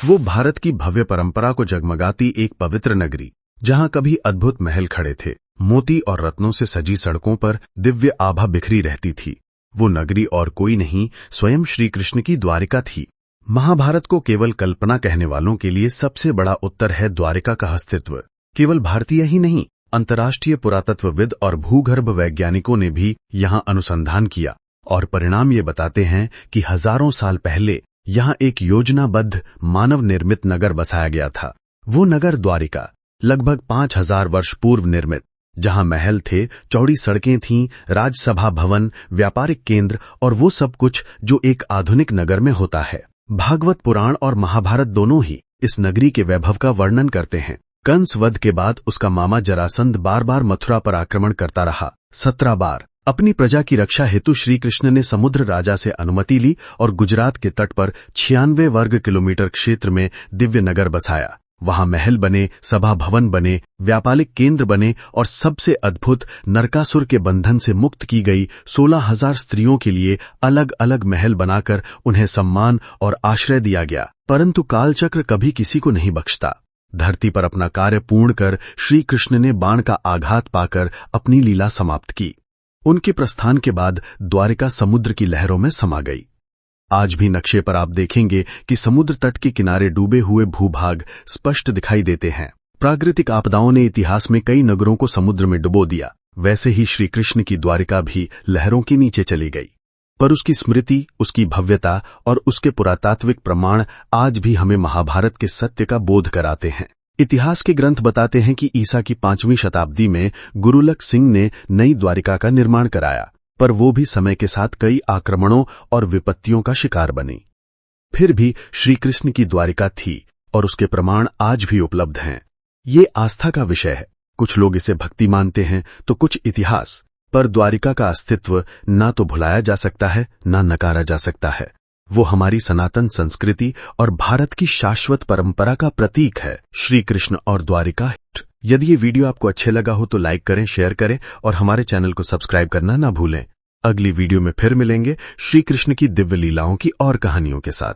वो भारत की भव्य परंपरा को जगमगाती एक पवित्र नगरी, जहां कभी अद्भुत महल खड़े थे, मोती और रत्नों से सजी सड़कों पर दिव्य आभा बिखरी रहती थी। वो नगरी और कोई नहीं, स्वयं श्री कृष्ण की द्वारिका थी। महाभारत को केवल कल्पना कहने वालों के लिए सबसे बड़ा उत्तर है द्वारिका का अस्तित्व। केवल भारतीय ही नहीं, अंतर्राष्ट्रीय पुरातत्वविद और भूगर्भ वैज्ञानिकों ने भी यहां अनुसंधान किया और परिणाम ये बताते हैं कि हजारों साल पहले यहां एक योजनाबद्ध मानव निर्मित नगर बसाया गया था। वो नगर द्वारिका, लगभग 5000 वर्ष पूर्व निर्मित, जहां महल थे, चौड़ी सड़कें थीं, राजसभा भवन, व्यापारिक केंद्र और वो सब कुछ जो एक आधुनिक नगर में होता है। भागवत पुराण और महाभारत दोनों ही इस नगरी के वैभव का वर्णन करते हैं। कंस वध के बाद उसका मामा जरासंध बार बार मथुरा पर आक्रमण करता रहा, 17 बार। अपनी प्रजा की रक्षा हेतु श्री कृष्ण ने समुद्र राजा से अनुमति ली और गुजरात के तट पर 96 वर्ग किलोमीटर क्षेत्र में दिव्य नगर बसाया। वहां महल बने, सभा भवन बने, व्यापारिक केंद्र बने और सबसे अद्भुत, नरकासुर के बंधन से मुक्त की गई 16,000 स्त्रियों के लिए अलग अलग महल बनाकर उन्हें सम्मान और आश्रय दिया गया। परंतु कालचक्र कभी किसी को नहीं बख्शता। धरती पर अपना कार्य पूर्ण कर श्री कृष्ण ने बाण का आघात पाकर अपनी लीला समाप्त की। उनके प्रस्थान के बाद द्वारिका समुद्र की लहरों में समा गई। आज भी नक्शे पर आप देखेंगे कि समुद्र तट के किनारे डूबे हुए भूभाग स्पष्ट दिखाई देते हैं। प्राकृतिक आपदाओं ने इतिहास में कई नगरों को समुद्र में डुबो दिया। वैसे ही श्री कृष्ण की द्वारिका भी लहरों के नीचे चली गई, पर उसकी स्मृति, उसकी भव्यता और उसके पुरातात्विक प्रमाण आज भी हमें महाभारत के सत्य का बोध कराते हैं। इतिहास के ग्रंथ बताते हैं कि ईसा की 5वीं शताब्दी में गुरुलक सिंह ने नई द्वारिका का निर्माण कराया, पर वो भी समय के साथ कई आक्रमणों और विपत्तियों का शिकार बनी। फिर भी श्री कृष्ण की द्वारिका थी और उसके प्रमाण आज भी उपलब्ध हैं। ये आस्था का विषय है। कुछ लोग इसे भक्ति मानते हैं तो कुछ इतिहास, पर द्वारिका का अस्तित्व ना तो भुलाया जा सकता है, ना नकारा जा सकता है। वो हमारी सनातन संस्कृति और भारत की शाश्वत परंपरा का प्रतीक है। श्री कृष्ण और द्वारिका। यदि ये वीडियो आपको अच्छे लगा हो तो लाइक करें, शेयर करें और हमारे चैनल को सब्सक्राइब करना ना भूलें। अगली वीडियो में फिर मिलेंगे श्री कृष्ण की दिव्य लीलाओं की और कहानियों के साथ।